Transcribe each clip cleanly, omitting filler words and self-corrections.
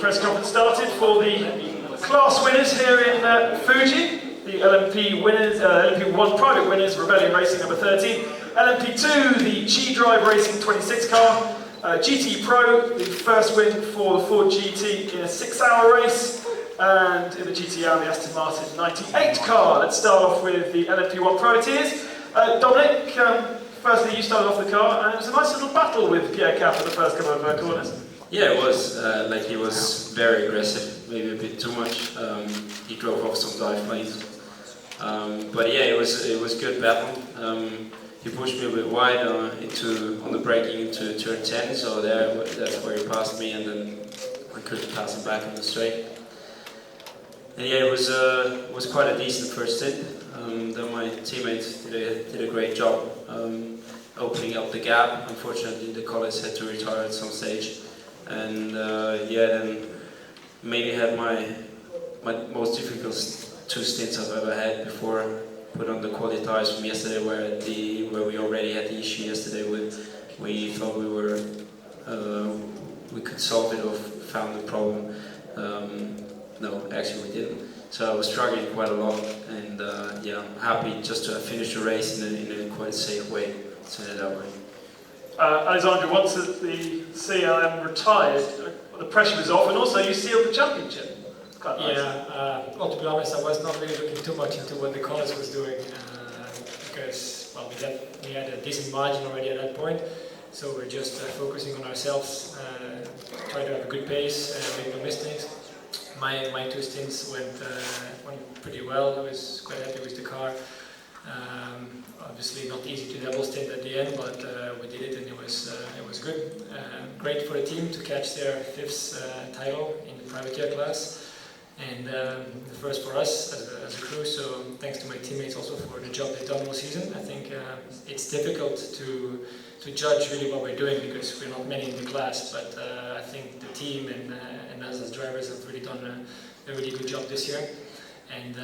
press conference started for the class winners here in Fuji. The LMP winners, LMP1 private winners, Rebellion Racing number 13. LMP2, the G-Drive Racing 26 car. GT Pro, the first win for the Ford GT in a 6-hour race. And in the GTR, the Aston Martin 98 car. Let's start off with the LMP1 Privateers. Dominic, firstly you started off the car, and it was a nice little battle with Pierre Cap at the first couple of corners. Yeah, it was. Like, he was very aggressive, maybe a bit too much. He drove off some dive lanes. But yeah, it was good battle. He pushed me a bit wide on the braking into turn 10, so that's where he passed me, and then I couldn't pass him back on the straight. And yeah, it was quite a decent first stint. Then my teammates did a great job opening up the gap. Unfortunately, the Collis had to retire at some stage, and yeah, then maybe had my most difficult 2 stints I've ever had before. Put on the quality tires from yesterday, where we already had the issue yesterday with. We thought we could solve it or found the problem. No, actually we didn't. So I was struggling quite a lot, and yeah, I'm happy just to have finished the race in a quite safe way. Say it that way. Alexandra, once the CLM retired, the pressure was off, and also you sealed the championship. Quite nice. Yeah, well, to be honest, I was not really looking too much into what the Collis was doing, because, well, we had a decent margin already at that point, so we're just focusing on ourselves, try to have a good pace, make no mistakes. My 2 stints went pretty well. I was quite happy with the car. Obviously not easy to double stint at the end, but we did it, and it was good. Great for the team to catch their 5th title in the privateer class. And the first for us as a crew, so thanks to my teammates also for the job they've done all season. I think it's difficult to judge really what we're doing because we're not many in the class, but I think the team and us as drivers have really done a really good job this year. And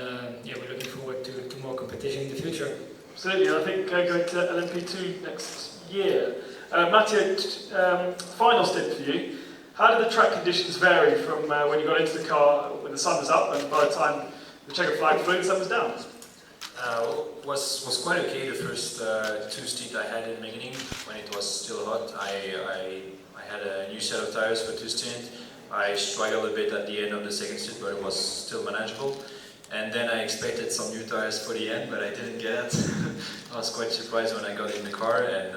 yeah, we're looking forward to more competition in the future. Absolutely, I think going to LMP2 next year. Mattia, final stint for you. How did the track conditions vary from when you got into the car when the sun was up and by the time the checker flag flew, the sun was down? Was quite okay the first 2 stints I had in the beginning when it was still hot. I had a new set of tires for 2 stints. I struggled a bit at the end of the second stint, but it was still manageable. And then I expected some new tires for the end, but I didn't get it. I was quite surprised when I got in the car, and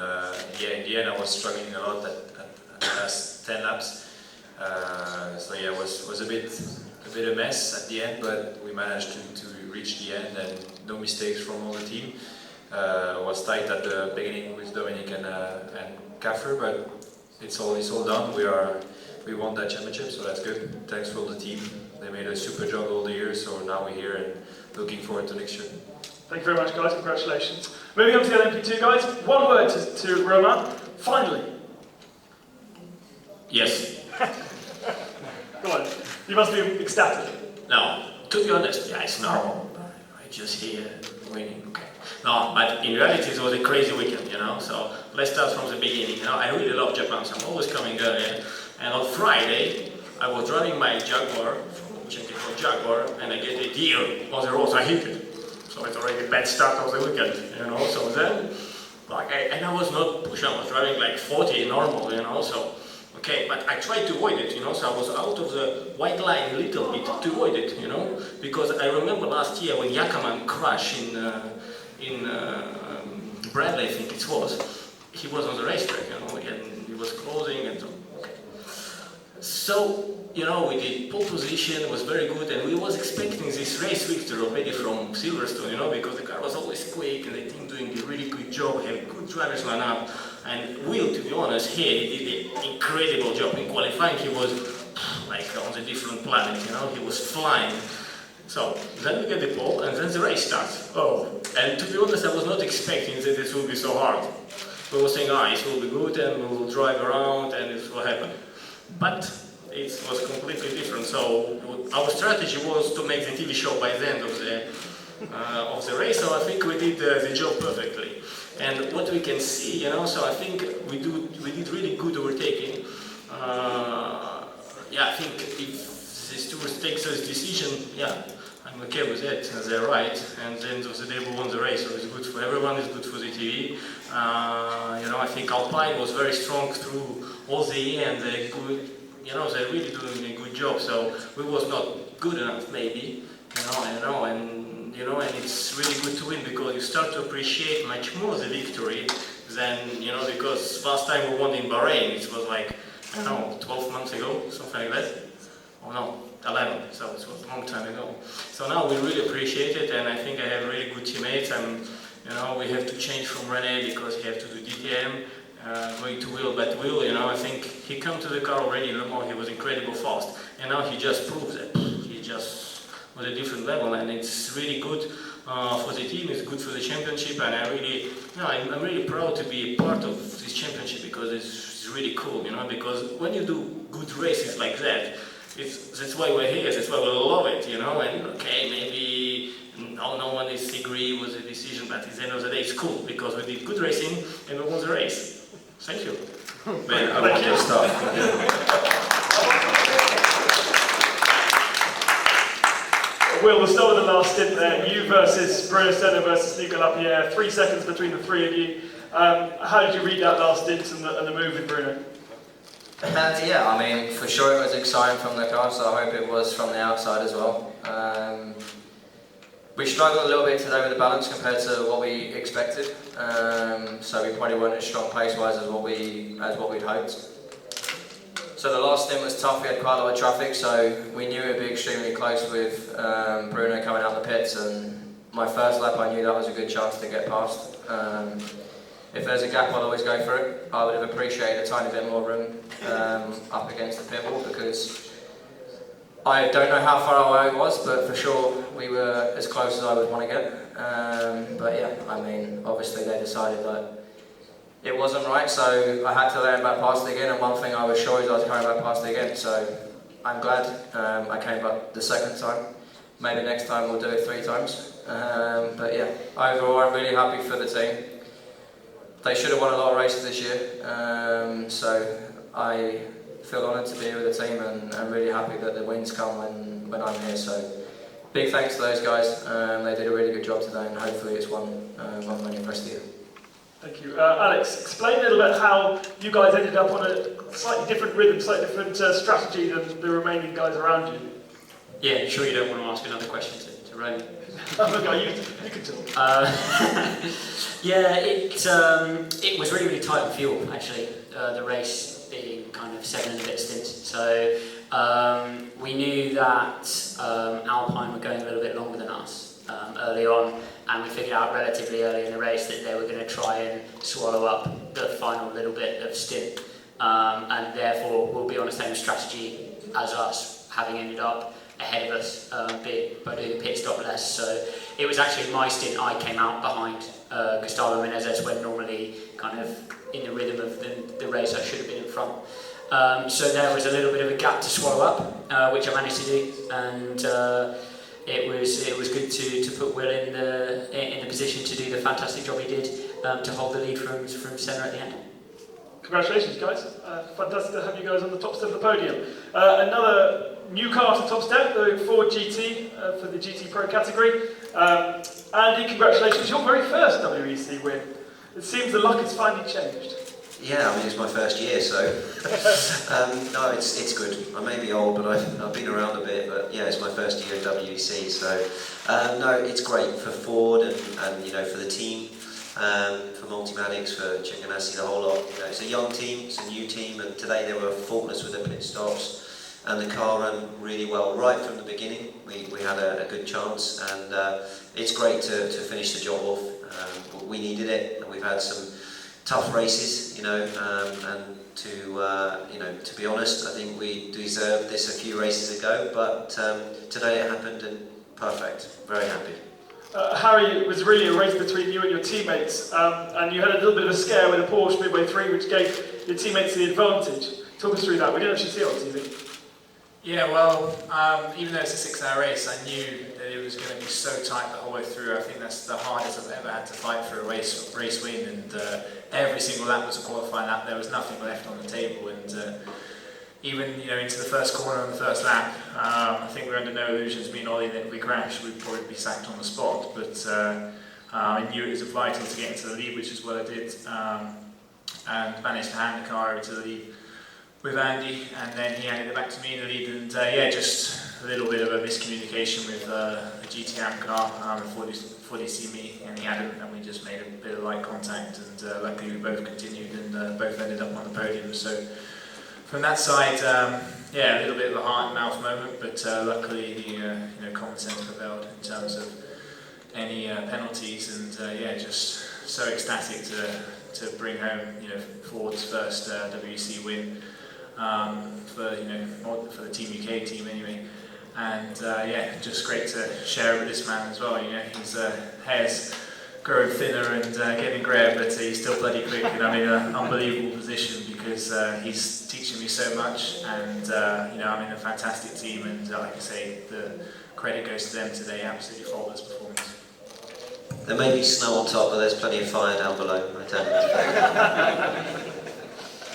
yeah, in the end I was struggling a lot at the last 10 laps. So yeah, it was a bit a mess at the end, but we managed to reach the end, and no mistakes from all the team. It was tight at the beginning with Dominic and Kaffer, but it's all done. We won that championship, so that's good. Thanks for all the team. They made a super job all the year, so now we're here and looking forward to next year. Thank you very much, guys. Congratulations. Moving on to the LMP2, guys. One word to Romain. Finally. Yes. Go on. You must be ecstatic. No, to be honest, yeah, it's normal. I just hear winning. Okay. No, but in reality, it was a crazy weekend, you know. So let's start from the beginning. You know, I really love Japan, so I'm always coming earlier. And on Friday, I was driving my Jaguar, which I get from Jaguar, and I get a deer on the road, so I hit it. So it's already a bad start of the weekend, you know. So then, like, and I was not pushing, I was driving like 40 normal, you know. So okay, but I tried to avoid it, you know. So I was out of the white line a little bit to avoid it, you know, because I remember last year when Yakaman crashed in Bradley, I think it was. He was on the racetrack, you know, and he was closing and so. So, you know, we did pole position, it was very good, and we was expecting this race victory already from Silverstone, you know, because the car was always quick and the team doing a really good job, had good drivers lineup, and Will, to be honest, here, he did an incredible job. In qualifying, he was like on a different planet, you know, he was flying. So, then we get the pole, and then the race starts. Oh, and to be honest, I was not expecting that it would be so hard. We were saying, it will be good, and we will drive around, and it will happen. But it was completely different. So our strategy was to make the TV show by the end of the race. So I think we did the job perfectly. And what we can see, you know, so I think we did really good overtaking. Yeah, I think if yeah, I'm okay with it, and they're right. And then the day we won the race, so it's good for everyone, it's good for the TV. You know, I think Alpine was very strong through all the year, and they're good. You know, they're really doing a good job. So we was not good enough, maybe. And it's really good to win because you start to appreciate much more the victory than, because last time we won in Bahrain, it was like, I don't know, 12 months ago, something like that. Or no, 11, so it was a long time ago. So now we really appreciate it, and I think I have really good teammates. We have to change from Rene because he has to do DTM, going to Will, but Will, I think he come to the car already in Le Mans, he was incredible fast, and now he just proves it. He just on a different level, and it's really good for the team. It's good for the championship, and I'm really proud to be a part of this championship because it's really cool, because when you do good races like that, that's why we're here. That's why we love it, And okay, maybe no one is agree with the decision, but at the end of the day, it's cool because we did good racing and we won the race. Thank you. Man, I want to start. Will, we'll start with the last stint there. You versus Bruno Senna versus Nico Lapierre. 3 seconds between the three of you. How did you read that last stint and the move with Bruno? Yeah, I mean, for sure it was exciting from the car, so I hope it was from the outside as well. We struggled a little bit today with the balance compared to what we expected, so we probably weren't as strong pace-wise as what we'd hoped. So the last stint was tough. We had quite a lot of traffic, so we knew it would be extremely close with Bruno coming out the pits, and my first lap I knew that was a good chance to get past. If there's a gap, I'll always go for it. I would have appreciated a tiny bit more room up against the pit wall because I don't know how far away it was, but for sure we were as close as I would want to get. But yeah, I mean, obviously they decided that it wasn't right, so I had to let him back past it again, and one thing I was sure is I was coming back past it again, so I'm glad I came back the second time. Maybe next time we'll do it 3 times. But yeah, overall I'm really happy for the team. They should have won a lot of races this year, so I feel honoured to be with the team, and I'm really happy that the wins come when I'm here. So big thanks to those guys. They did a really good job today, and hopefully it's one winning the rest of the year. Thank you. Alex, explain a little bit how you guys ended up on a slightly different rhythm, slightly different strategy than the remaining guys around you. Yeah, sure you don't want to ask another question to Ray. You can talk. Yeah, it was really, really tight on fuel, actually, the race being kind of 7 and a bit stint. So we knew that Alpine were going a little bit longer than us early on, and we figured out relatively early in the race that they were going to try and swallow up the final little bit of stint, and therefore we'll be on the same strategy as us, having ended up ahead of us by doing a pit stop less. So it was actually my stint. I came out behind Gustavo Menezes when normally kind of in the rhythm of the race I should have been in front. So there was a little bit of a gap to swallow up, which I managed to do, and it was good to put Will in the position to do the fantastic job he did to hold the lead from Senna at the end. Congratulations, guys. Fantastic to have you guys on the top step of the podium. Another new car to top step, the Ford GT for the GT Pro category. Andy, congratulations. Your very first WEC win. It seems the luck has finally changed. Yeah, I mean, it's my first year, so no, it's good. I may be old, but I've been around a bit, but yeah, it's my first year in WEC, so no, it's great for Ford and for the team, for Multimatics, for Chip Ganassi, the whole lot. It's a young team, it's a new team, and today they were faultless with their pit stops, and the car ran really well right from the beginning. We had a good chance, and it's great to finish the job off. We needed it, and we've had some tough races, and to be honest, I think we deserved this a few races ago, but today it happened, and perfect. Very happy. Harry, it was really a race between you and your teammates, and you had a little bit of a scare with a Porsche midway through, which gave your teammates the advantage. Talk us through that. We didn't actually see it on TV. Yeah, well, even though it's a 6-hour race, I knew that it was going to be so tight the whole way through. I think that's the hardest I've ever had to fight for a race win, and every single lap was a qualifying lap. There was nothing left on the table, and even into the first corner on the first lap, I think we're under no illusions, me and Ollie, that if we crash, we'd probably be sacked on the spot. But I knew it was vital to get into the lead, which is what I did, and managed to hand the car over to the lead with Andy, and then he handed it back to me in the lead, and just a little bit of a miscommunication with the GTM car before they see me, and he hadn't, and we just made a bit of light contact, and luckily we both continued and both ended up on the podium. So from that side, a little bit of a heart and mouth moment, but luckily the common sense prevailed in terms of any penalties, and just so ecstatic to bring home Ford's first WEC win for the Team UK team anyway. And just great to share it with this man as well. His hair's growing thinner and getting greyer, but he's still bloody quick, and I'm in an unbelievable position because he's teaching me so much, and I'm in a fantastic team, and like I say, the credit goes to them today. Absolutely faultless performance. There may be snow on top, but there's plenty of fire down below. I tell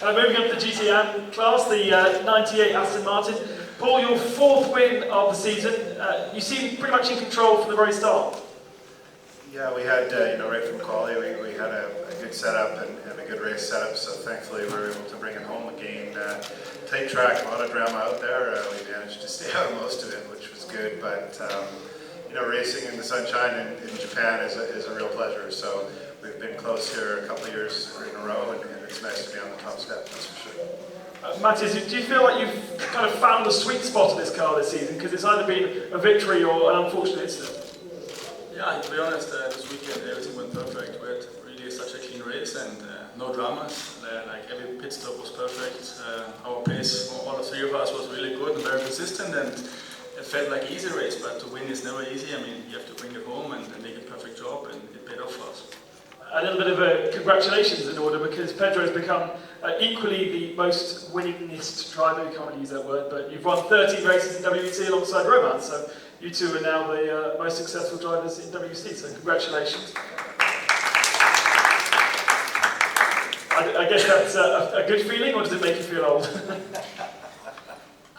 you. Moving on to the GTM class, the 98 Aston Martin. Paul, your 4th win of the season. You seem pretty much in control from the very start. Yeah, we had, right from quali, we had a good setup and a good race setup, so thankfully we were able to bring it home again. Tight track, a lot of drama out there. We managed to stay out of most of it, which was good, but racing in the sunshine in Japan is a real pleasure. So we've been close here a couple of years in a row, and it's nice to be on the top step, that's for sure. Matthias, do you feel like you've kind of found the sweet spot of this car this season? Because it's either been a victory or an unfortunate incident. Yeah, to be honest, this weekend everything went perfect. We had really such a clean race and no dramas. Like every pit stop was perfect. Our pace, all the 3 of us, was really good and very consistent, and it felt like an easy race. But to win is never easy. I mean, you have to bring it home and make a perfect job, and it paid off for us. A little bit of a congratulations in order, because Pedro has become equally the most winningest driver. You can't really use that word, but you've won 13 races in WEC alongside Roman, so you two are now the most successful drivers in WEC, so congratulations. I guess that's a good feeling, or does it make you feel old?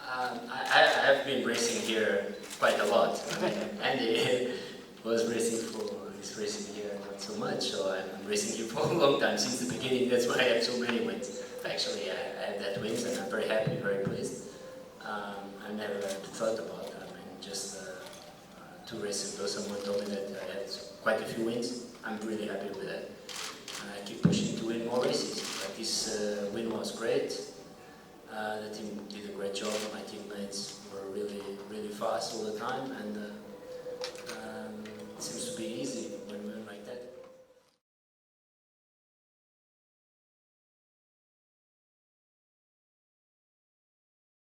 I've been racing here quite a lot. I mean, Andy was racing he's racing here not so much, so I'm racing here for a long time, since the beginning. That's why I have so many wins. Actually, I have that wins, and I'm very happy, very pleased. I never thought about it. I mean, just 2 races ago, someone told me that I had quite a few wins. I'm really happy with that. I keep pushing to win more races, but this win was great. The team did a great job. My teammates were really, really fast all the time, and